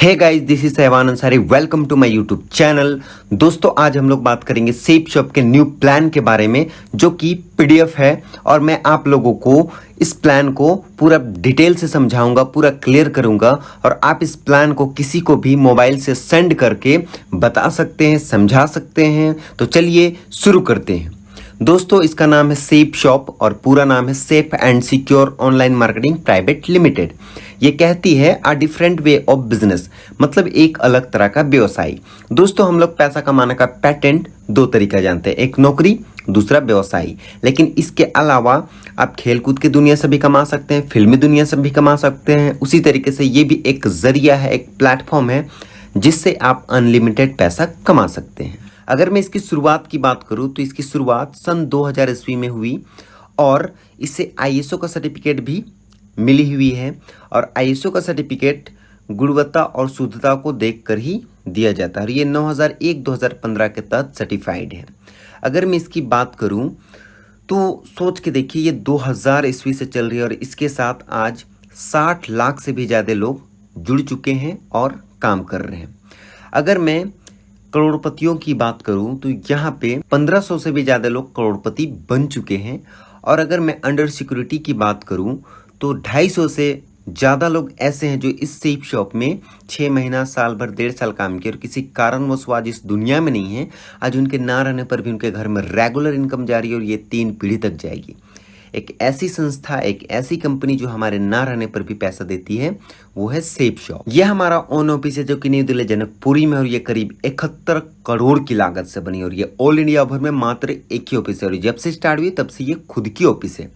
Hey guys, this is Sahwan Ansari. Welcome to my YouTube channel. दोस्तों, आज हम लोग बात करेंगे सेप शॉप के न्यू प्लान के बारे में, जो कि पीडीएफ है और मैं आप लोगों को इस प्लान को पूरा डिटेल से समझाऊंगा, पूरा क्लियर करूंगा और आप इस प्लान को किसी को भी मोबाइल से सेंड करके बता सकते हैं, समझा सकते हैं। तो चलिए शुरू करते हैं। दोस्तों, इसका नाम है सेप शॉप और पूरा नाम है safe and secure online marketing private limited. ये कहती है a different way of business, मतलब एक अलग तरह का व्यवसाय। दोस्तों, हम लोग पैसा कमाने का पैटर्न दो तरीका जानते हैं, एक नौकरी, दूसरा व्यवसाय। लेकिन इसके अलावा आप खेलकूद की दुनिया से भी कमा सकते हैं, फिल्मी दुनिया से भी कमा सकते हैं। उसी तरीके से ये भी एक जरिया है, एक प्लेटफॉर्म है जिससे आप अनलिमिटेड पैसा कमा सकते हैं। अगर मैं इसकी शुरुआत की बात करूं तो इसकी शुरुआत सन 2000 ईस्वी में हुई और इसे आईएसओ का सर्टिफिकेट भी मिली हुई है। और आईएसओ का सर्टिफिकेट गुणवत्ता और शुद्धता को देखकर ही दिया जाता है और ये 9001-2015 के तहत सर्टिफाइड है। अगर मैं इसकी बात करूं तो सोच के देखिए, ये 2000 ईस्वी से चल रही है और इसके साथ आज 60 लाख से भी ज़्यादा लोग जुड़ चुके हैं और काम कर रहे हैं। अगर मैं करोड़पतियों की बात करूं तो यहाँ पे 1500 से भी ज़्यादा लोग करोड़पति बन चुके हैं। और अगर मैं अंडर सिक्योरिटी की बात करूं तो 250 से ज़्यादा लोग ऐसे हैं जो इस सेफ शॉप में 6 महीना, साल भर, 1.5 साल काम किए और किसी कारणवश वो आज इस दुनिया में नहीं है। आज उनके ना रहने पर भी उनके घर में रेगुलर इनकम जारी है और ये 3 पीढ़ी तक जाएगी। एक ऐसी संस्था, एक ऐसी कंपनी जो हमारे ना रहने पर भी पैसा देती है, वो है सेप शॉप। यह हमारा ओन ऑफिस है जो कि न्यू दिल्ली जनकपुरी में और ये करीब 71 करोड़ की लागत से बनी और ये ऑल इंडिया भर में मात्र एक ही ऑफिस है और जब से स्टार्ट हुई तब से ये खुद की ऑफिस है।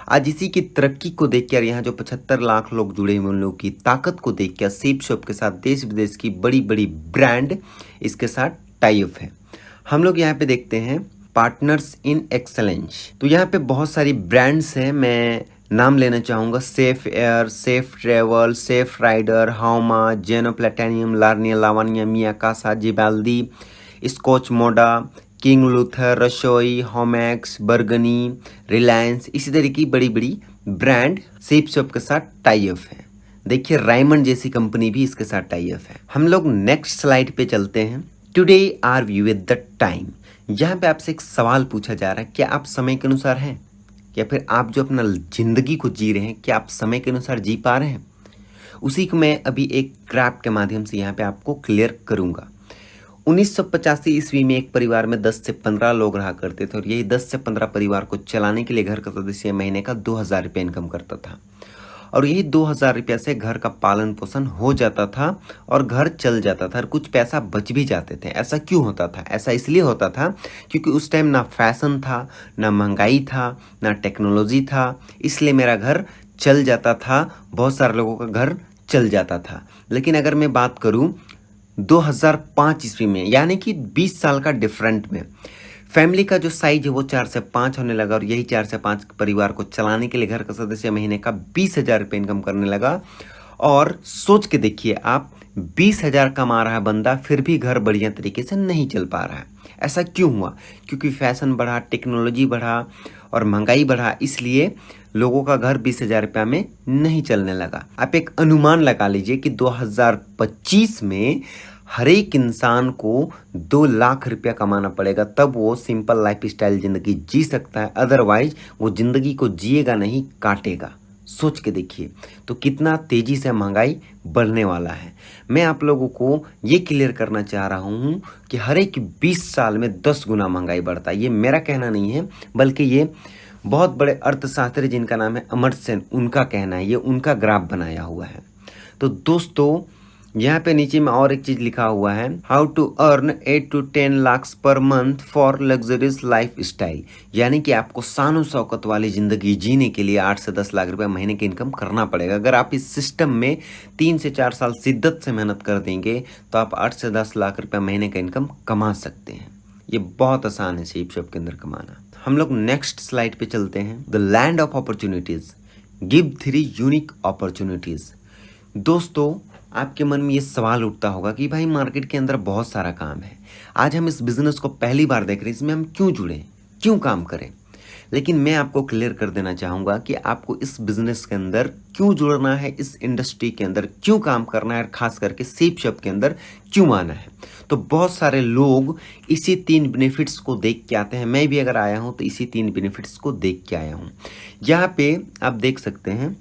आज इसी की तरक्की को देख कर, यहाँ जो 75 लाख लोग जुड़े हुए उन लोगों की ताकत को देख कर सेप शॉप के साथ देश विदेश की बड़ी बड़ी ब्रांड इसके साथ टाई अप है। हम लोग यहाँ पे देखते हैं पार्टनर्स इन एक्सेलेंस। तो यहाँ पे बहुत सारी ब्रांड्स हैं, मैं नाम लेना चाहूँगा। Safe air, safe travel, safe rider, हाउमा, जेनो प्लेटेनियम, लार्निया, लावानिया, मियाकासा, जिबाल्दी, Scotch Moda, King Luther, Rasoi, Homax, बर्गनी, Reliance, इसी तरह की बड़ी बड़ी ब्रांड सेप शॉप के साथ टाई अप है। देखिए, रायमंड जैसी कंपनी भी इसके साथ टाई अप है। हम लोग नेक्स्ट स्लाइड पे चलते हैं। Today our view at the time. यहाँ पे आपसे एक सवाल पूछा जा रहा है, क्या आप समय के अनुसार हैं, या फिर आप जो अपना जिंदगी को जी रहे हैं, क्या आप समय के अनुसार जी पा रहे हैं? उसी को मैं अभी एक ग्राफ के माध्यम से यहाँ पे आपको क्लियर करूँगा। 1985 ईस्वी में एक परिवार में 10 से 15 लोग रहा करते थे और यही 10 से 15 परिवार को चलाने के लिए घर का सदस्य महीने का 2000 रुपये इनकम करता था और यही 2000 रुपये से घर का पालन पोषण हो जाता था और घर चल जाता था और कुछ पैसा बच भी जाते थे। ऐसा क्यों होता था? ऐसा इसलिए होता था क्योंकि उस टाइम ना फैशन था, ना महंगाई था, ना टेक्नोलॉजी था, इसलिए मेरा घर चल जाता था, बहुत सारे लोगों का घर चल जाता था। लेकिन अगर मैं बात करूं 2005 ईस्वी में, यानी कि 20 साल का डिफरेंट में, फैमिली का जो साइज है वो 4 से 5 होने लगा और यही 4 से 5 परिवार को चलाने के लिए घर का सदस्य महीने का 20,000 रुपये इनकम करने लगा। और सोच के देखिए आप, 20,000 कमा रहा है बंदा, फिर भी घर बढ़िया तरीके से नहीं चल पा रहा है। ऐसा क्यों हुआ? क्योंकि फैशन बढ़ा, टेक्नोलॉजी बढ़ा और महंगाई बढ़ा, इसलिए लोगों का घर 20,000 रुपया में नहीं चलने लगा। आप एक अनुमान लगा लीजिए कि 2025 में हर एक इंसान को 2 लाख रुपया कमाना पड़ेगा, तब वो सिंपल लाइफ स्टाइल जिंदगी जी सकता है। अदरवाइज वो जिंदगी को जिएगा नहीं, काटेगा। सोच के देखिए तो कितना तेजी से महंगाई बढ़ने वाला है। मैं आप लोगों को ये क्लियर करना चाह रहा हूँ कि हर एक 20 साल में 10 गुना महंगाई बढ़ता है। ये मेरा कहना नहीं है, बल्कि ये बहुत बड़े अर्थशास्त्री जिनका नाम है अमर्त्य सेन, उनका कहना है, ये उनका ग्राफ बनाया हुआ है। तो दोस्तों, यहाँ पे नीचे में और एक चीज लिखा हुआ है, how to earn 8 to 10 lakh per month for luxurious lifestyle, यानी कि आपको शान शौकत वाली जिंदगी जीने के लिए 8 से 10 लाख रुपए महीने की इनकम करना पड़ेगा। अगर आप इस सिस्टम में 3 से 4 साल शिद्दत से मेहनत कर देंगे तो आप 8 से 10 लाख रुपए महीने का इनकम कमा सकते हैं। ये बहुत आसान है सेप शॉप के अंदर कमाना। हम लोग नेक्स्ट स्लाइड पे चलते हैं। The land of opportunities give 3 unique opportunities. दोस्तों, आपके मन में ये सवाल उठता होगा कि भाई मार्केट के अंदर बहुत सारा काम है, आज हम इस बिजनेस को पहली बार देख रहे हैं, इसमें हम क्यों जुड़े, क्यों काम करें? लेकिन मैं आपको क्लियर कर देना चाहूँगा कि आपको इस बिजनेस के अंदर क्यों जुड़ना है, इस इंडस्ट्री के अंदर क्यों काम करना है और खास करके सेप शॉप के अंदर क्यों आना है। तो बहुत सारे लोग इसी 3 बेनिफिट्स को देख के आते हैं। मैं भी अगर आया हूँ तो इसी 3 बेनिफिट्स को देख के आया हूँ। यहाँ पे आप देख सकते हैं,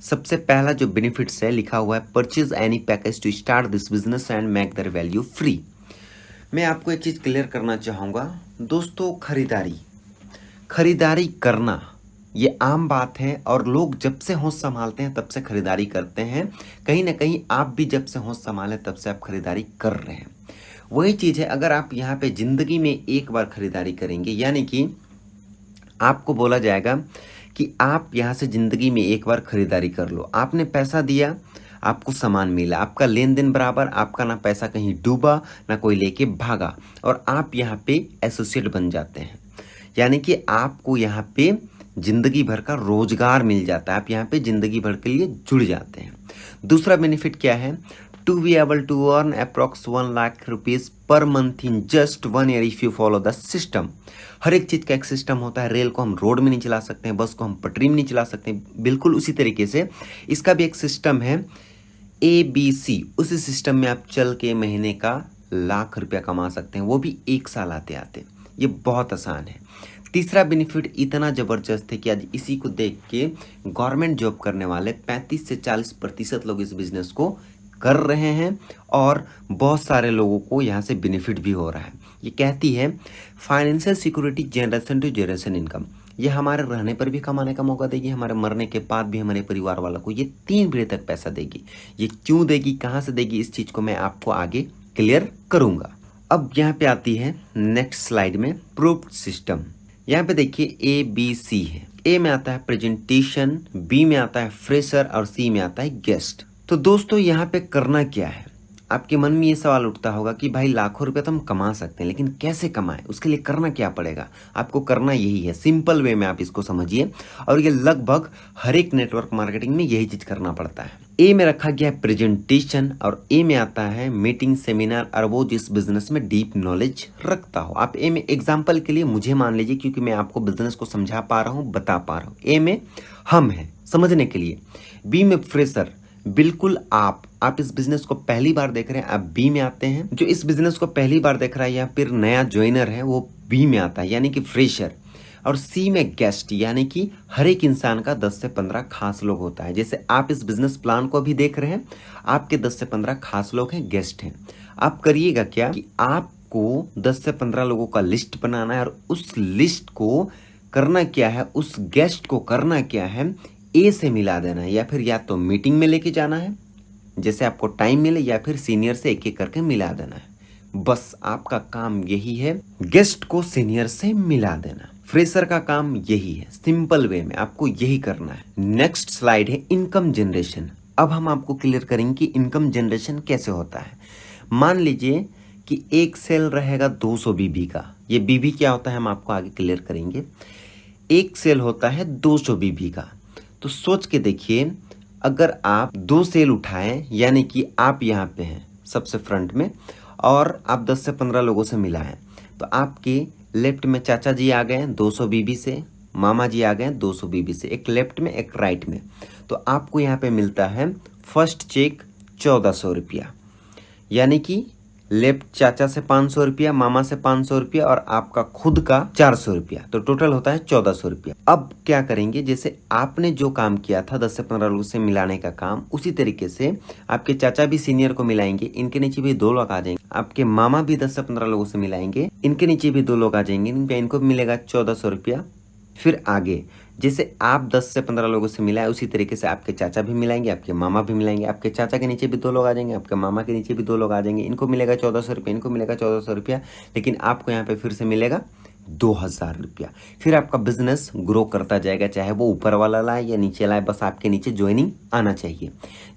सबसे पहला जो बेनिफिट्स है लिखा हुआ है purchase any package to start this business and make their value free. मैं आपको एक चीज़ क्लियर करना चाहूँगा दोस्तों, खरीदारी करना ये आम बात है और लोग जब से होश संभालते हैं तब से खरीदारी करते हैं। कहीं ना कहीं आप भी जब से होश संभाले तब से आप खरीदारी कर रहे हैं। वही चीज़ है, अगर आप यहाँ पे ज़िंदगी में एक बार खरीदारी करेंगे, यानी कि आपको बोला जाएगा कि आप यहाँ से ज़िंदगी में एक बार खरीदारी कर लो। आपने पैसा दिया, आपको सामान मिला, आपका लेन देन बराबर, आपका ना पैसा कहीं डूबा ना कोई लेके भागा, और आप यहाँ पे एसोसिएट बन जाते हैं। यानी कि आपको यहाँ पे ज़िंदगी भर का रोजगार मिल जाता है, आप यहाँ पे ज़िंदगी भर के लिए जुड़ जाते हैं। दूसरा बेनिफिट क्या है, to be able to earn approx 1 lakh rupees per month in just 1 year if you follow the system. हर एक चीज़ का एक सिस्टम होता है। रेल को हम रोड में नहीं चला सकते हैं, बस को हम पटरी में नहीं चला सकते हैं, बिल्कुल उसी तरीके से इसका भी एक सिस्टम है ABC। उसी सिस्टम में आप चल के महीने का 1 लाख रुपया कमा सकते हैं, वो भी 1 साल आते आते। ये बहुत आसान है। तीसरा बेनिफिट इतना ज़बरदस्त है कि आज इसी को देख के गवर्नमेंट जॉब करने वाले 35 से 40% लोग इस बिज़नेस को कर रहे हैं और बहुत सारे लोगों को यहाँ से बेनिफिट भी हो रहा है। ये कहती है financial security generation to generation income. ये हमारे रहने पर भी कमाने का मौका देगी, हमारे मरने के बाद भी हमारे परिवार वालों को ये 3 पीढ़ी तक पैसा देगी। ये क्यों देगी, कहाँ से देगी, इस चीज़ को मैं आपको आगे क्लियर करूँगा। अब यहाँ पे आती है नेक्स्ट स्लाइड में प्रूफ्ड सिस्टम। यहाँ पे देखिए ABC है। A में आता है प्रेजेंटेशन, B में आता है फ्रेशर और C में आता है गेस्ट। तो दोस्तों यहाँ पे करना क्या है, आपके मन में ये सवाल उठता होगा कि भाई लाखों रुपए तो हम कमा सकते हैं, लेकिन कैसे कमाएं, उसके लिए करना क्या पड़ेगा। आपको करना यही है, सिंपल वे में आप इसको समझिए, और ये लगभग हर एक नेटवर्क मार्केटिंग में यही चीज़ करना पड़ता है। ए में रखा गया है प्रेजेंटेशन और ए में आता है मीटिंग, सेमिनार, और वो जिस बिजनेस में डीप नॉलेज रखता हो। आप ए में एग्जाम्पल के लिए मुझे मान लीजिए, क्योंकि मैं आपको बिजनेस को समझा पा रहा हूँ, बता पा रहा हूँ। ए में हम हैं समझने के लिए, बी में फ्रेशर, बिल्कुल आप इस बिजनेस को पहली बार देख रहे हैं, आप बी में आते हैं। जो इस बिजनेस को पहली बार देख रहा है या फिर नया ज्वाइनर है वो बी में आता है, यानी कि फ्रेशर। और सी में गेस्ट, यानी कि हर एक इंसान का 10 से 15 खास लोग होता है। जैसे आप इस बिजनेस प्लान को अभी देख रहे हैं, आपके 10 से 15 खास लोग हैं, गेस्ट हैं। आप करिएगा क्या कि आपको 10 से 15 लोगों का लिस्ट बनाना है और उस लिस्ट को करना क्या है, उस गेस्ट को करना क्या है, ए से मिला देना है, या फिर या तो मीटिंग में लेके जाना है जैसे आपको टाइम मिले, या फिर सीनियर से एक एक करके मिला देना है। बस आपका काम यही है, गेस्ट को सीनियर से मिला देना। फ्रेशर का काम यही है, सिंपल वे में आपको यही करना है। नेक्स्ट स्लाइड है इनकम जनरेशन। अब हम आपको क्लियर करेंगे कि इनकम जनरेशन कैसे होता है। मान लीजिए कि एक सेल रहेगा 200 बीबी का। ये बीबी क्या होता है हम आपको आगे क्लियर करेंगे। एक सेल होता है 200 बीबी का। तो सोच के देखिए, अगर आप 2 सेल उठाएं, यानी कि आप यहाँ पे हैं सबसे फ्रंट में और आप 10 से 15 लोगों से मिलाएं, तो आपके लेफ्ट में चाचा जी आ गए हैं 200 बीबी से, मामा जी आ गए हैं 200 बीबी से, एक लेफ्ट में एक राइट में। तो आपको यहाँ पे मिलता है फर्स्ट चेक 1400 रुपया, यानी कि लेफ्ट चाचा से 500 रुपया, मामा से 500 रुपया और आपका खुद का 400 रुपया, तो टोटल होता है 1400 रुपया। अब क्या करेंगे, जैसे आपने जो काम किया था 10 से 15 लोगों से मिलाने का काम, उसी तरीके से आपके चाचा भी सीनियर को मिलाएंगे, इनके नीचे भी 2 लोग आ जाएंगे। आपके मामा भी 10 से 15 लोगों से मिलाएंगे, इनके नीचे भी 2 लोग आ जाएंगे, इनको भी मिलेगा 1400 रुपया। फिर आगे जैसे आप 10 से 15 लोगों से मिलाए, उसी तरीके से आपके चाचा भी मिलाएंगे, आपके मामा भी मिलाएंगे, आपके चाचा के नीचे भी 2 लोग आ जाएंगे, आपके मामा के नीचे भी 2 लोग आ जाएंगे, इनको मिलेगा 1400 रुपया, इनको मिलेगा 1400 रुपया, लेकिन आपको यहाँ पे फिर से मिलेगा 2000 रुपया। फिर आपका बिजनेस ग्रो करता जाएगा, चाहे वो ऊपर वाला लाए या नीचे लाए, बस आपके नीचे ज्वाइनिंग आना चाहिए।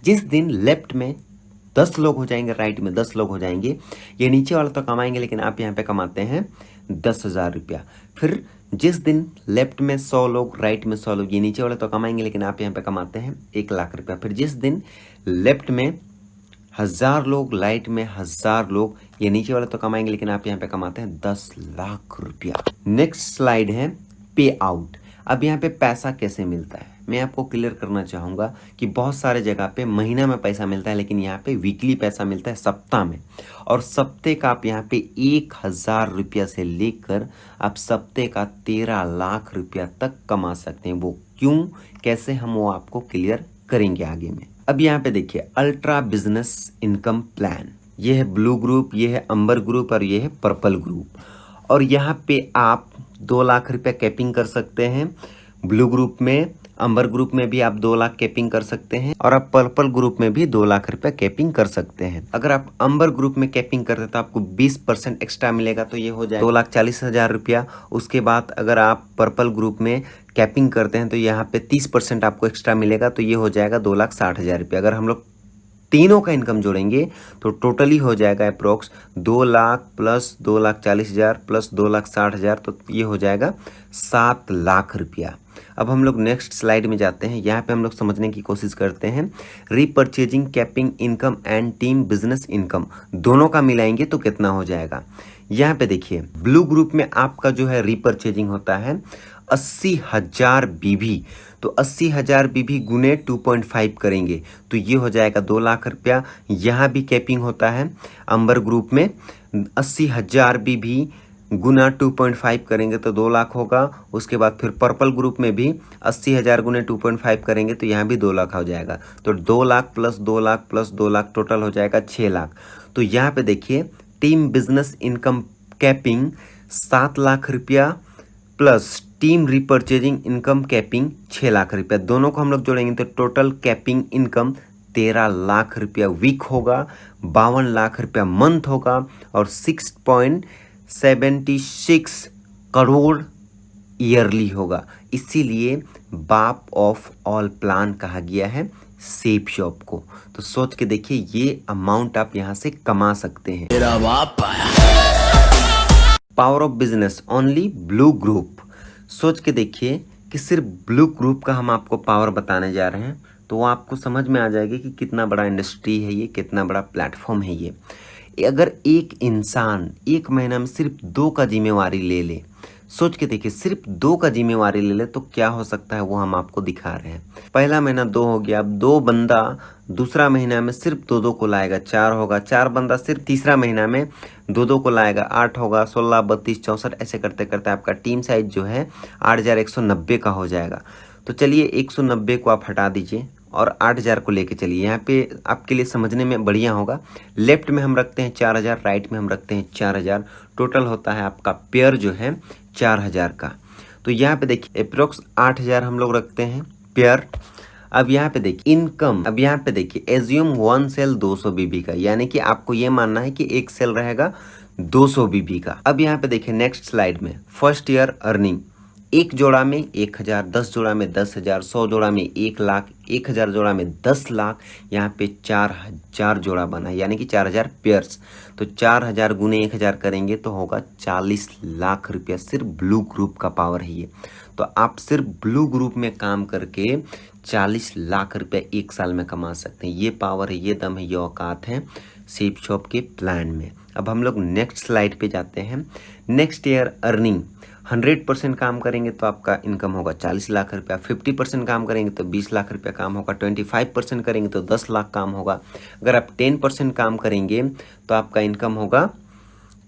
जिस दिन लेफ्ट में 10 लोग हो जाएंगे, राइट में 10 लोग हो जाएंगे, ये नीचे वाला तो कमाएंगे, लेकिन आप यहाँ पे कमाते हैं 10,000 रुपया। फिर जिस दिन लेफ्ट में 100 लोग, राइट में 100 लोग, ये नीचे वाले तो कमाएंगे, लेकिन आप यहाँ पे कमाते हैं 1 लाख रुपया। फिर जिस दिन लेफ्ट में 1000 लोग, राइट में 1000 लोग, ये नीचे वाले तो कमाएंगे, लेकिन आप यहाँ पे कमाते हैं 10 लाख रुपया। नेक्स्ट स्लाइड है पे आउट। अब यहाँ पे पैसा कैसे मिलता है मैं आपको क्लियर करना चाहूँगा कि बहुत सारे जगह पे महीना में पैसा मिलता है, लेकिन यहाँ पे वीकली पैसा मिलता है सप्ताह में। और सप्ते का आप यहाँ पे 1,000 रुपया से लेकर आप सप्ते का 13 लाख रुपया तक कमा सकते हैं। वो क्यों, कैसे, हम वो आपको क्लियर करेंगे आगे में। अब यहाँ पे देखिए अल्ट्रा बिजनेस इनकम प्लान, ये है ब्लू ग्रुप, ये है अंबर ग्रुप और ये है पर्पल ग्रुप। और यहाँ पे आप 2 लाख रुपया कैपिंग कर सकते हैं ब्लू ग्रुप में, अंबर ग्रुप में भी आप 2 लाख कैपिंग कर सकते हैं और आप पर्पल ग्रुप में भी 2 लाख रुपया कैपिंग कर सकते हैं। अगर आप अंबर ग्रुप में कैपिंग करते हैं तो आपको 20% एक्स्ट्रा मिलेगा, तो ये हो जाएगा 2,40,000 रुपया। उसके बाद अगर आप पर्पल ग्रुप में कैपिंग करते हैं तो यहाँ पे 30% आपको एक्स्ट्रा मिलेगा, तो ये हो जाएगा 2,60,000 रुपया। अगर हम लोग तीनों का इनकम जोड़ेंगे तो टोटली हो जाएगा अप्रोक्स 2 लाख प्लस 2,40,000 प्लस 2,60,000, तो ये हो जाएगा 7 लाख रुपया। अब हम लोग नेक्स्ट स्लाइड में जाते हैं। यहाँ पे हम लोग समझने की कोशिश करते हैं repurchasing, capping income and team business income दोनों का मिलाएंगे तो कितना हो जाएगा। यहाँ पे देखिए ब्लू ग्रुप में आपका जो है रीपर्चेजिंग होता है 80,000 बीबी, तो 80,000 बीबी गुने 2.5 करेंगे तो ये हो जाएगा 2 लाख रुपया। यहाँ भी कैपिंग होता है अंबर ग्रुप में 80,000 बीबी गुना 2.5 करेंगे तो 2 लाख होगा। उसके बाद फिर पर्पल ग्रुप में भी 80,000 गुने 2.5 करेंगे तो यहाँ भी 2 लाख हो जाएगा। तो 2 lakh plus 2 lakh plus 2 lakh total हो जाएगा 6 लाख। तो यहाँ पे देखिए team business income capping 7 lakh रुपया plus team repurchasing income capping 6 lakh रुपया, दोनों को हम लोग जोड़ेंगे तो टोटल कैपिंग इनकम 13 लाख रुपया वीक होगा, 52 लाख रुपया मंथ होगा और 6.76 करोड़ ईयरली होगा। इसीलिए बाप ऑफ ऑल प्लान कहा गया है सेप शॉप को। तो सोच के देखिए ये अमाउंट आप यहाँ से कमा सकते हैं। मेरा बाप power of business only blue group. सोच के देखिए कि सिर्फ ब्लू ग्रुप का हम आपको पावर बताने जा रहे हैं तो वो आपको समझ में आ जाएगी कि कितना बड़ा इंडस्ट्री है ये, कितना बड़ा प्लेटफॉर्म है ये। अगर एक इंसान एक महीना में सिर्फ 2 का जिम्मेवारी ले ले, सोच के देखिए सिर्फ 2 का जिम्मेवारी ले ले तो क्या हो सकता है वो हम आपको दिखा रहे हैं। पहला महीना 2 हो गया, अब 2 बंदा दूसरा महीना में सिर्फ 2 को लाएगा 4 होगा, 4 बंदा सिर्फ तीसरा महीना में 2 को लाएगा 8 होगा, 16, 32, 64 ऐसे करते करते आपका टीम साइज जो है 8,190 का हो जाएगा। तो चलिए 190 को आप हटा दीजिए और 8,000 को लेके चलिए। यहाँ पे आपके लिए समझने में बढ़िया होगा। लेफ्ट में हम रखते हैं 4,000, राइट में हम रखते हैं 4,000, टोटल होता है आपका पेयर जो है 4,000 का। तो यहाँ पे देखिए अप्रोक्स 8,000 हम लोग रखते हैं पेयर। अब यहाँ पे देखिए इनकम, अब यहाँ पे देखिए एज्यूम 1 सेल 200 बीबी का, यानी कि आपको ये मानना है कि एक सेल रहेगा 200 बीबी का। अब यहाँ पे देखिए नेक्स्ट स्लाइड में फर्स्ट ईयर अर्निंग, 1 जोड़ा में 1,000, 10 जोड़ा में 10,000, 100 जोड़ा में 1 लाख, 1,000 जोड़ा में 10 लाख, यहाँ पे 4,000 जोड़ा बना यानी कि 4,000 पेयर्स। तो 4,000 गुने 1,000 करेंगे तो होगा 40 लाख रुपया। सिर्फ ब्लू ग्रुप का पावर है ये। तो आप सिर्फ ब्लू ग्रुप में काम करके 40 लाख रुपया 1 साल में कमा सकते हैं। ये पावर है, ये दम है, ये औकात है सेप शॉप के प्लान में। अब हम लोग नेक्स्ट स्लाइड पे जाते हैं। नेक्स्ट ईयर अर्निंग 100% काम करेंगे तो आपका इनकम होगा 40 लाख रुपया, 50% काम करेंगे तो 20 लाख रुपया काम होगा, 25% करेंगे तो 10 लाख काम होगा। अगर आप 10% काम करेंगे तो आपका इनकम होगा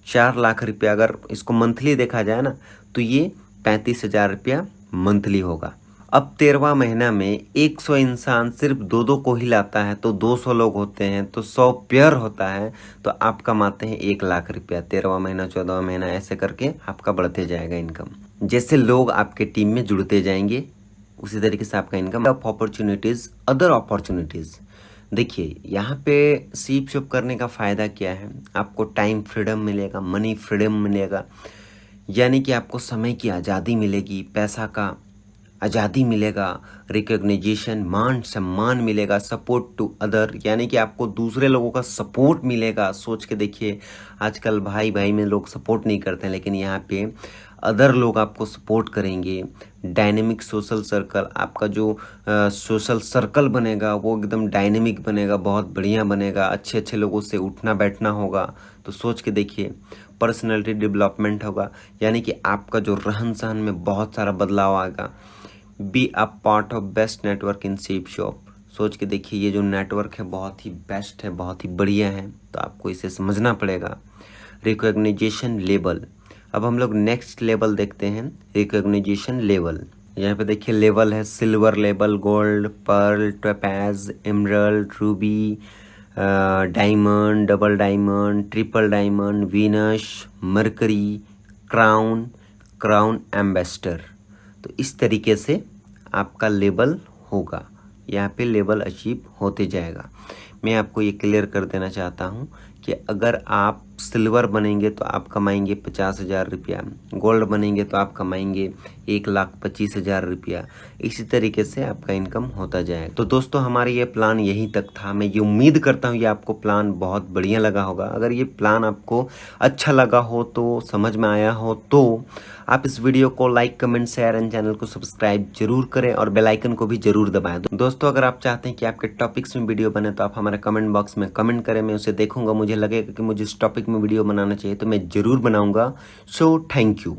4 लाख रुपया। अगर इसको मंथली देखा जाए ना तो ये 35,000 रुपया मंथली होगा। अब 13वां महीना में 100 इंसान सिर्फ 2 को ही लाता है तो 200 लोग होते हैं तो 100 पेयर होता है तो आप कमाते हैं 1 लाख रुपया। 13वां महीना, 14वां महीना ऐसे करके आपका बढ़ते जाएगा इनकम। जैसे लोग आपके टीम में जुड़ते जाएंगे उसी तरीके से आपका इनकम। अपॉर्चुनिटीज़, अदर अपॉर्चुनिटीज़, देखिए यहाँ पे सीप शॉप करने का फ़ायदा क्या है, आपको टाइम फ्रीडम मिलेगा, मनी फ्रीडम मिलेगा, यानी कि आपको समय की आज़ादी मिलेगी, पैसा का आज़ादी मिलेगा, रिकॉग्निशन, मान सम्मान मिलेगा, सपोर्ट टू अदर, यानी कि आपको दूसरे लोगों का सपोर्ट मिलेगा। सोच के देखिए, आजकल भाई भाई में लोग सपोर्ट नहीं करते हैं, लेकिन यहाँ पे अदर लोग आपको सपोर्ट करेंगे। डायनेमिक सोशल सर्कल, आपका जो सोशल सर्कल बनेगा वो एकदम डायनेमिक बनेगा, बहुत बढ़िया बनेगा, अच्छे अच्छे लोगों से उठना बैठना होगा। तो सोच के देखिए, पर्सनैलिटी डेवलपमेंट होगा, यानी कि आपका जो रहन सहन में बहुत सारा बदलाव आएगा। Be a part of best network in shape shop, सोच के देखिए ये जो नेटवर्क है बहुत ही बेस्ट है, बहुत ही बढ़िया है, तो आपको इसे समझना पड़ेगा। रिकॉग्निजेशन लेवल, अब हम लोग नेक्स्ट लेवल देखते हैं, रिकॉग्निजेशन लेवल। यहाँ पे देखिए लेवल है silver level, gold, pearl, topaz, emerald, ruby, diamond, double diamond, triple diamond, Venus, Mercury, crown, crown ambassador. तो इस तरीके से आपका लेवल होगा, यहाँ पे लेवल अचीव होते जाएगा। मैं आपको ये क्लियर कर देना चाहता हूँ कि अगर आप सिल्वर बनेंगे तो आप कमाएंगे 50,000 रुपया, गोल्ड बनेंगे तो आप कमाएंगे 1,25,000 रुपया, इसी तरीके से आपका इनकम होता जाएगा। तो दोस्तों हमारा ये प्लान यहीं तक था। मैं ये उम्मीद करता हूँ ये आपको प्लान बहुत बढ़िया लगा होगा। अगर ये प्लान आपको अच्छा लगा हो, तो समझ में आया हो, तो आप इस वीडियो को like, comment, share and channel को सब्सक्राइब जरूर करें और बेल आइकन को भी जरूर दबाएं। दोस्तों अगर आप चाहते हैं कि आपके टॉपिक्स में वीडियो बने तो आप हमारे कमेंट बॉक्स में कमेंट करें, मैं उसे देखूंगा, मुझे लगेगा कि मुझे इस टॉपिक में वीडियो बनाना चाहिए तो मैं जरूर बनाऊंगा। So thank you.